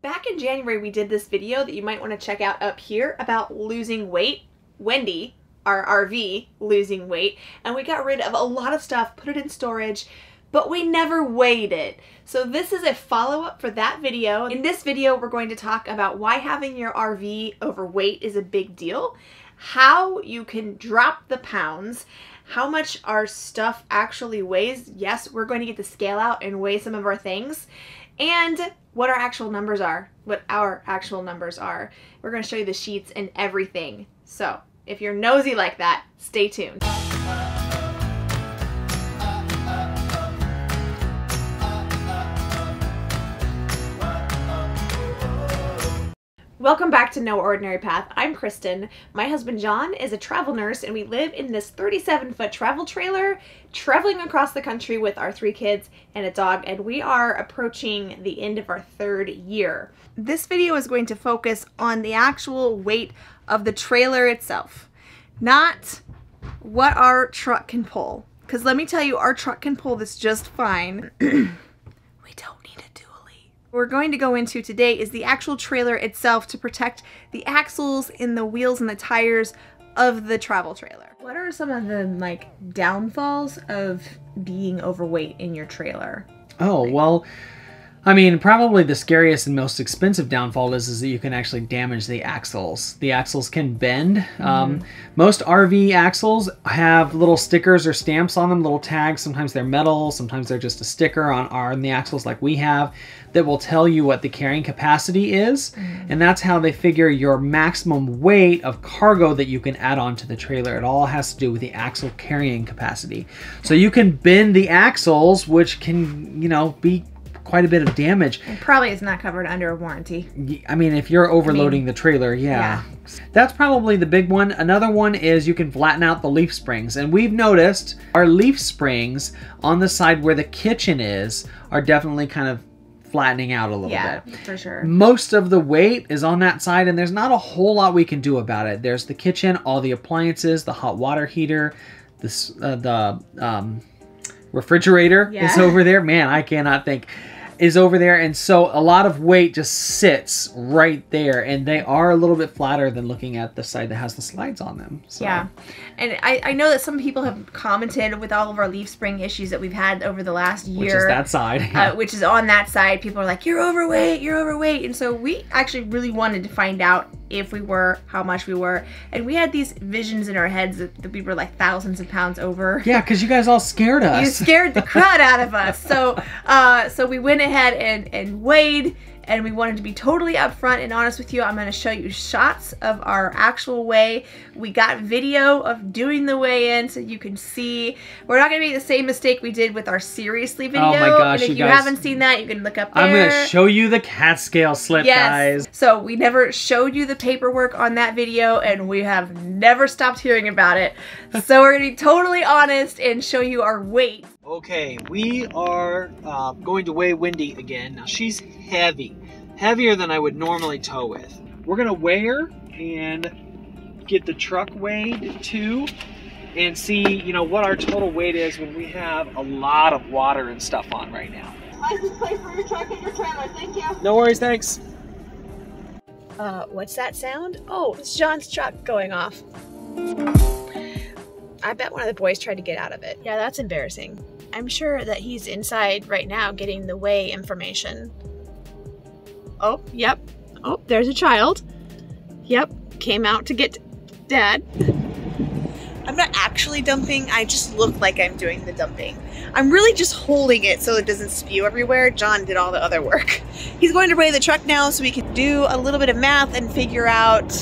Back in January, we did this video that you might want to check out up here about losing weight. Wendy, our RV, losing weight, and we got rid of a lot of stuff, put it in storage, but we never weighed it. So this is a follow-up for that video. In this video, we're going to talk about why having your RV overweight is a big deal, how you can drop the pounds, how much our stuff actually weighs. Yes, we're going to get the scale out and weigh some of our things, and what our actual numbers are, We're going to show you the sheets and everything. So if you're nosy like that, stay tuned. Welcome back to No Ordinary Path. I'm Kristen. My husband John is a travel nurse, and we live in this 37-foot travel trailer traveling across the country with our 3 kids and a dog, and we are approaching the end of our 3rd year. This video is going to focus on the actual weight of the trailer itself, not what our truck can pull. Because let me tell you, our truck can pull this just fine. We don't need a dually. What we're going to go into today is the actual trailer itself to protect the axles and the wheels and the tires of the travel trailer. What are some of the downfalls of being overweight in your trailer? Oh, well, I mean, probably the scariest and most expensive downfall is that you can actually damage the axles. The axles can bend. Most RV axles have little stickers or stamps on them, little tags. Sometimes they're metal, sometimes they're just a sticker on the axles like we have that will tell you what the carrying capacity is. And that's how they figure your maximum weight of cargo that you can add on to the trailer. It all has to do with the axle carrying capacity. So you can bend the axles, which can, be quite a bit of damage. It probably is not covered under a warranty. I mean, if you're overloading the trailer, yeah. That's probably the big one. Another one is you can flatten out the leaf springs. And we've noticed our leaf springs on the side where the kitchen is are definitely kind of flattening out a little bit. Yeah, for sure. Most of the weight is on that side, and there's not a whole lot we can do about it. There's the kitchen, all the appliances, the hot water heater, the refrigerator is over there. Man, I cannot think. Is over there, and so a lot of weight just sits right there, and they are a little bit flatter than looking at the side that has the slides on them. So. Yeah, and I know that some people have commented with all of our leaf spring issues that we've had over the last year. Which is that side. Which is on that side. People are like, you're overweight, and so we actually really wanted to find out if we were, how much we were, and we had these visions in our heads that we were like thousands of pounds over. Yeah, because you guys all scared us. You scared the crud out of us. So we went ahead and weighed, and we wanted to be totally upfront and honest with you. I'm going to show you shots of our actual weigh. We got video of doing the weigh-in so you can see. We're not going to make the same mistake we did with our seriously video. Oh my gosh, and if you haven't seen that, you can look up there. I'm going to show you the cat scale slip, guys. So we never showed you the paperwork on that video, and we have never stopped hearing about it. So we're going to be totally honest and show you our weight. Okay, we are going to weigh Wendy again. Now she's heavier than I would normally tow with. We're gonna weigh her and get the truck weighed too, and see, what our total weight is when we have a lot of water and stuff on right now. License plate for your truck and your trailer, thank you. No worries, thanks. What's that sound? Oh, it's John's truck going off. I bet one of the boys tried to get out of it. Yeah, that's embarrassing. I'm sure that he's inside right now getting the weigh information. Oh, yep. Oh, there's a child. Yep, came out to get Dad. I'm not actually dumping, I just look like I'm doing the dumping. I'm really just holding it so it doesn't spew everywhere. John did all the other work. He's going to weigh the truck now so we can do a little bit of math and figure out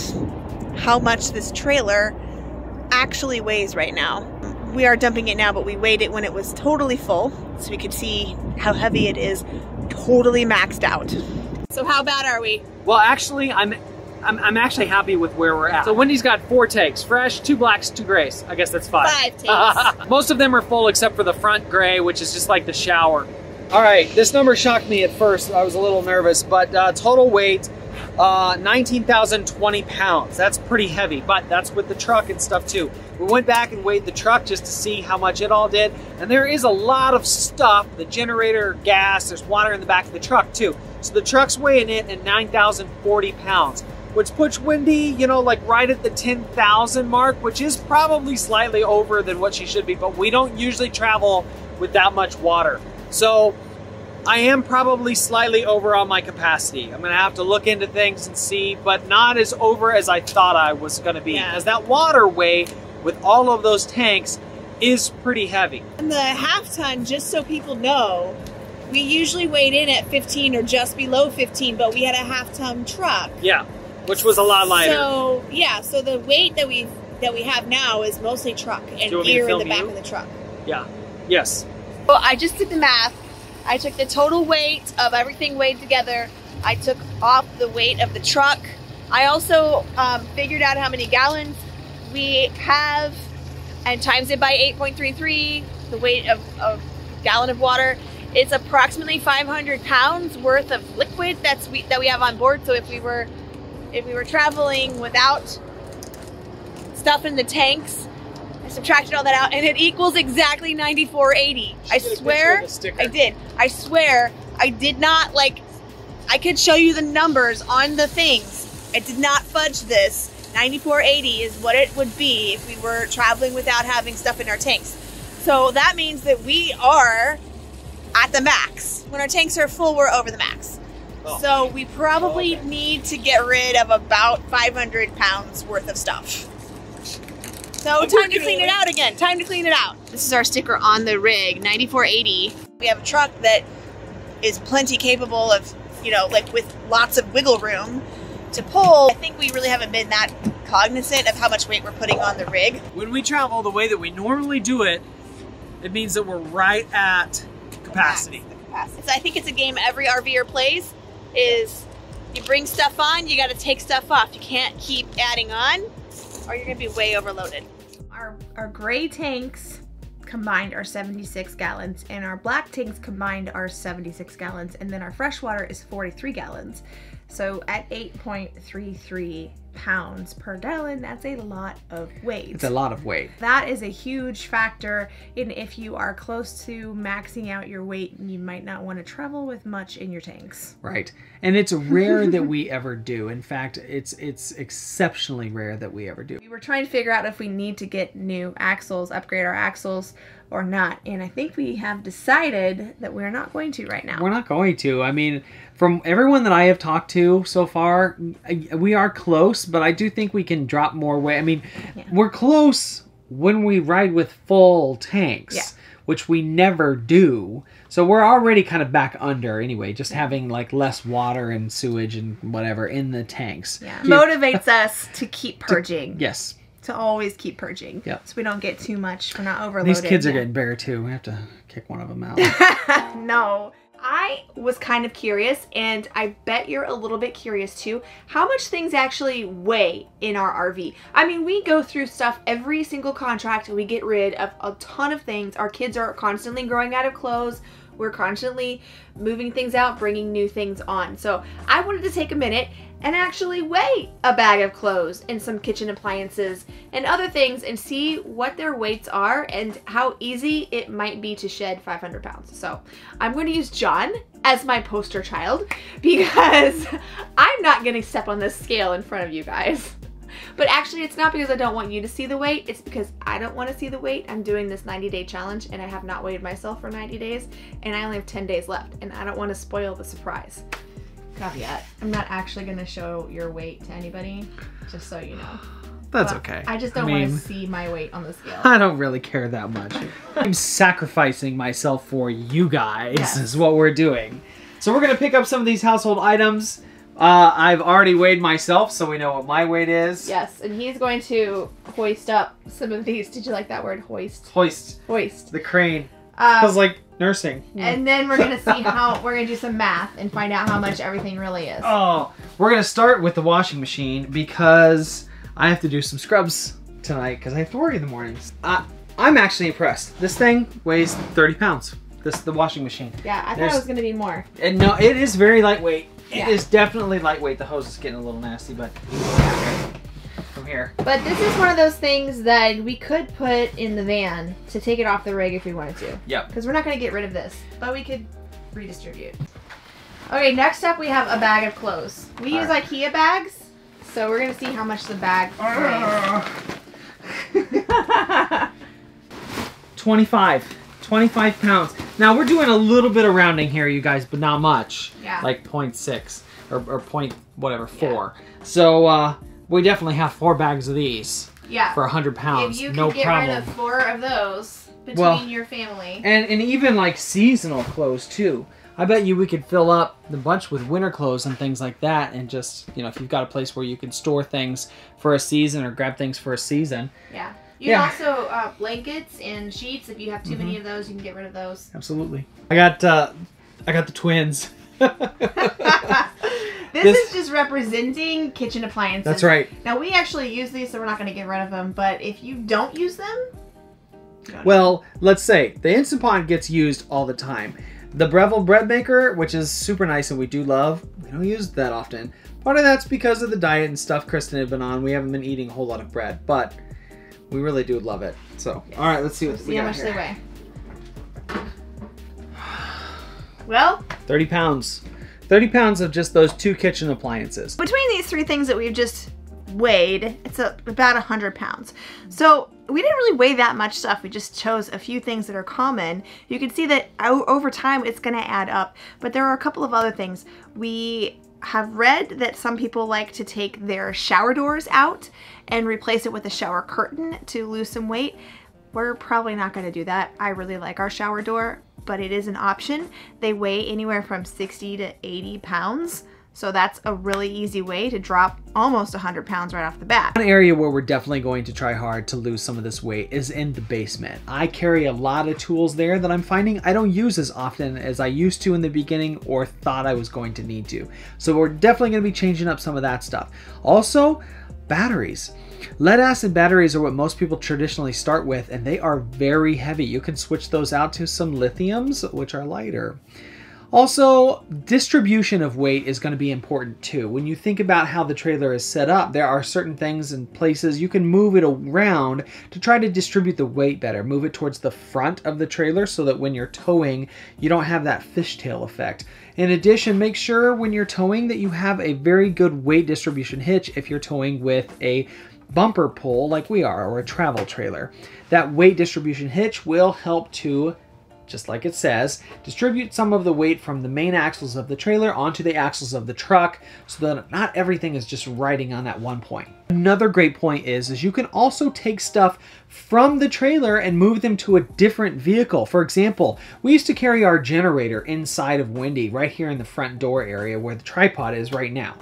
how much this trailer actually weighs right now. We are dumping it now, but we weighed it when it was totally full so we could see how heavy it is, totally maxed out. So how bad are we? Well, actually, I'm actually happy with where we're at. So Wendy's got 4 tanks, fresh, 2 blacks, 2 grays. I guess that's 5. 5 tanks. Most of them are full except for the front gray, which is just like the shower. All right, this number shocked me at first. I was a little nervous, but total weight 19,020 pounds. That's pretty heavy, but that's with the truck and stuff too. We went back and weighed the truck just to see how much it all did, and there is a lot of stuff, the generator, gas, there's water in the back of the truck too. So the truck's weighing it at 9,040 pounds, which puts Wendy, you know, like right at the 10,000 mark, which is probably slightly over than what she should be, but we don't usually travel with that much water. So I am probably slightly over on my capacity. I'm gonna have to look into things and see, but not as over as I thought I was gonna be. As that water weight with all of those tanks is pretty heavy. And the half ton, just so people know, we usually weighed in at 15 or just below 15, but we had a half ton truck. Yeah, which was a lot lighter. So yeah, so the weight that we have now is mostly truck and gear in the back of the truck. Yeah. Yes. Well, I just did the math. I took the total weight of everything weighed together. I took off the weight of the truck. I also figured out how many gallons we have and times it by 8.33, the weight of a gallon of water. It's approximately 500 pounds worth of liquid that we have on board. So if we were traveling without stuff in the tanks, I subtracted all that out and it equals exactly 94.80. I swear I did. I swear I did not, like, I could show you the numbers on the things. I did not fudge this. 94.80 is what it would be if we were traveling without having stuff in our tanks. So that means that we are at the max. When our tanks are full, we're over the max. Oh. So we probably need to get rid of about 500 pounds worth of stuff. So time to clean it out again. Time to clean it out. This is our sticker on the rig, 94.80. We have a truck that is plenty capable of, you know, like with lots of wiggle room to pull. I think we really haven't been that cognizant of how much weight we're putting on the rig. When we travel the way that we normally do it, it means that we're right at capacity. So I think it's a game every RVer plays, is you bring stuff on, you gotta take stuff off. You can't keep adding on, or you're gonna be way overloaded. Our gray tanks combined are 76 gallons, and our black tanks combined are 76 gallons, and then our freshwater is 43 gallons. So at 8.33 pounds per gallon, that's a lot of weight. It's a lot of weight. That is a huge factor in if you are close to maxing out your weight, you might not want to travel with much in your tanks. Right. And it's rare that we ever do. In fact, it's exceptionally rare that we ever do. We were trying to figure out if we need to get new axles, upgrade our axles or not. And I think we have decided that we're not going to right now. We're not going to. I mean, from everyone that I have talked to so far, we are close, but I do think we can drop more weight. I mean, we're close when we ride with full tanks, which we never do. So we're already kind of back under anyway, just having like less water and sewage and whatever in the tanks. Yeah. Motivates us to keep purging. Yes. To always keep purging. Yep. So we don't get too much. We're not overloaded. These kids are getting bigger too. We have to kick one of them out. No. I was kind of curious, and I bet you're a little bit curious too, how much things actually weigh in our RV. I mean, we go through stuff every single contract. We get rid of a ton of things. Our kids are constantly growing out of clothes. We're constantly moving things out, bringing new things on. So I wanted to take a minute and actually weigh a bag of clothes and some kitchen appliances and other things and see what their weights are and how easy it might be to shed 500 pounds. So I'm going to use John as my poster child because I'm not going to step on this scale in front of you guys. But actually, it's not because I don't want you to see the weight. It's because I don't want to see the weight. I'm doing this 90-day challenge and I have not weighed myself for 90 days and I only have 10 days left and I don't want to spoil the surprise. Caveat, I'm not actually going to show your weight to anybody, just so you know. That's okay. I just don't want to see my weight on the scale. I don't really care that much. I'm sacrificing myself for you guys is what we're doing. So we're going to pick up some of these household items. I've already weighed myself, so we know what my weight is. Yes, and he's going to hoist up some of these. Did you like that word, hoist? Hoist. Hoist. The crane. Feels like nursing. And then we're going to see how, we're going to do some math and find out how much everything really is. Oh, we're going to start with the washing machine because I have to do some scrubs tonight because I have to work in the mornings. I'm actually impressed. This thing weighs 30 pounds. The washing machine. Yeah, I thought it was going to be more. And no, it is very lightweight. It is definitely lightweight. The hose is getting a little nasty, but from here. But this is one of those things that we could put in the van to take it off the rig if we wanted to. Yep. Because we're not going to get rid of this, but we could redistribute. Okay, next up we have a bag of clothes. We use IKEA bags, so we're going to see how much the bag weighs. 25 pounds. Now we're doing a little bit of rounding here, you guys, but not much. Yeah. Like 0.6 or point whatever 4. So we definitely have 4 bags of these. Yeah. For 100 pounds. If you no can get problem. rid of 4 of those between your family. And even like seasonal clothes too. I bet you we could fill up the bunch with winter clothes and things like that, and just, you know, if you've got a place where you can store things for a season or grab things for a season. Yeah. You can also blankets and sheets. If you have too many of those, you can get rid of those. Absolutely. I got the twins. This is just representing kitchen appliances. That's right. Now we actually use these, so we're not going to get rid of them. But if you don't use them, well, let's say the Instant Pot gets used all the time. The Breville bread maker, which is super nice and we do love, we don't use that often. Part of that's because of the diet and stuff Kristen had been on. We haven't been eating a whole lot of bread, but we really do love it. So, all right, let's see what we got how much here. they weigh. Well, 30 pounds. 30 pounds of just those 2 kitchen appliances. Between these 3 things that we've just weighed, it's about 100 pounds. So we didn't really weigh that much stuff. We just chose a few things that are common. You can see that over time it's going to add up. But there are a couple of other things. We have read that some people like to take their shower doors out and replace it with a shower curtain to lose some weight. We're probably not going to do that. I really like our shower door, but it is an option. They weigh anywhere from 60 to 80 pounds. So that's a really easy way to drop almost 100 pounds right off the bat. One area where we're definitely going to try hard to lose some of this weight is in the basement. I carry a lot of tools there that I'm finding I don't use as often as I used to in the beginning or thought I was going to need to. So we're definitely going to be changing up some of that stuff. Also, batteries. Lead acid batteries are what most people traditionally start with, and they are very heavy. You can switch those out to some lithiums, which are lighter. Also, distribution of weight is going to be important too. When you think about how the trailer is set up, there are certain things and places you can move it around to try to distribute the weight better. Move it towards the front of the trailer so that when you're towing, you don't have that fishtail effect. In addition, make sure when you're towing that you have a very good weight distribution hitch if you're towing with a bumper pull like we are, or a travel trailer. That weight distribution hitch will help to, just like it says, distribute some of the weight from the main axles of the trailer onto the axles of the truck so that not everything is just riding on that one point. Another great point is you can also take stuff from the trailer and move them to a different vehicle. For example, we used to carry our generator inside of Wendy right here in the front door area where the tripod is right now.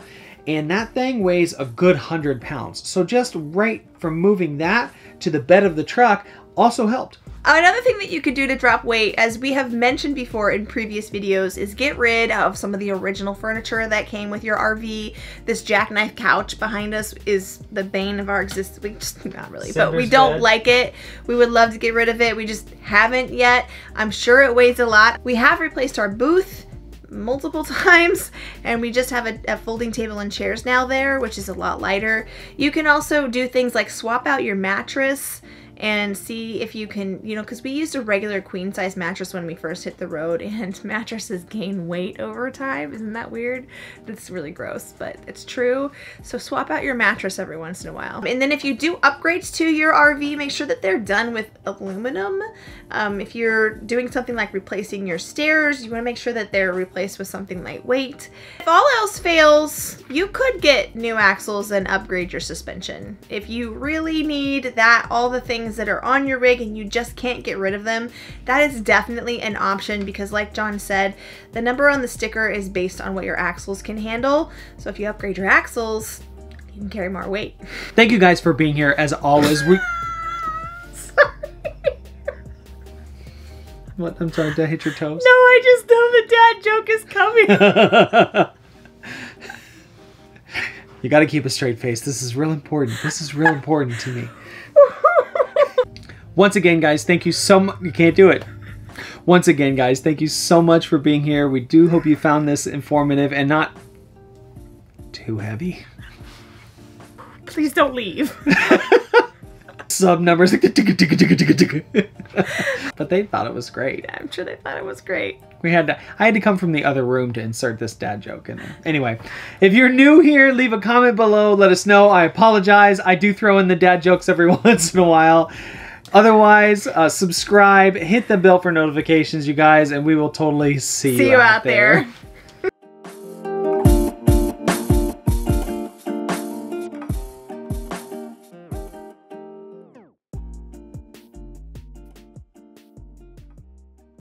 And that thing weighs a good 100 pounds. So just right from moving that to the bed of the truck also helped. Another thing that you could do to drop weight, as we have mentioned before in previous videos, is get rid of some of the original furniture that came with your RV. This jackknife couch behind us is the bane of our existence. We just, not really, but we don't like it. We would love to get rid of it. We just haven't yet. I'm sure it weighs a lot. We have replaced our booth multiple times, and we just have a folding table and chairs now there, which is a lot lighter. You can also do things like swap out your mattress and see if you can, you know, because we used a regular queen size mattress when we first hit the road, and mattresses gain weight over time. Isn't that weird? That's really gross, but it's true. So swap out your mattress every once in a while. And then if you do upgrades to your RV, make sure that they're done with aluminum. If you're doing something like replacing your stairs, you want to make sure that they're replaced with something lightweight. If all else fails, you could get new axles and upgrade your suspension. If you really need that, all the things that are on your rig and you just can't get rid of them, that is definitely an option, because like John said, the number on the sticker is based on what your axles can handle. So if you upgrade your axles, you can carry more weight. Thank you guys for being here as always. What? I'm sorry, did I hit your toes? No, I just know the dad joke is coming. You got to keep a straight face. This is real important. This is real important to me. Once again, guys, thank you so much. You can't do it. Once again, guys, thank you so much for being here. We do hope you found this informative and not too heavy. Please don't leave. Sub numbers. But they thought it was great. I'm sure they thought it was great. I had to come from the other room to insert this dad joke in there. Anyway, if you're new here, leave a comment below. Let us know. I apologize. I do throw in the dad jokes every once in a while. Otherwise, subscribe, hit the bell for notifications, you guys, and we will totally see you out there.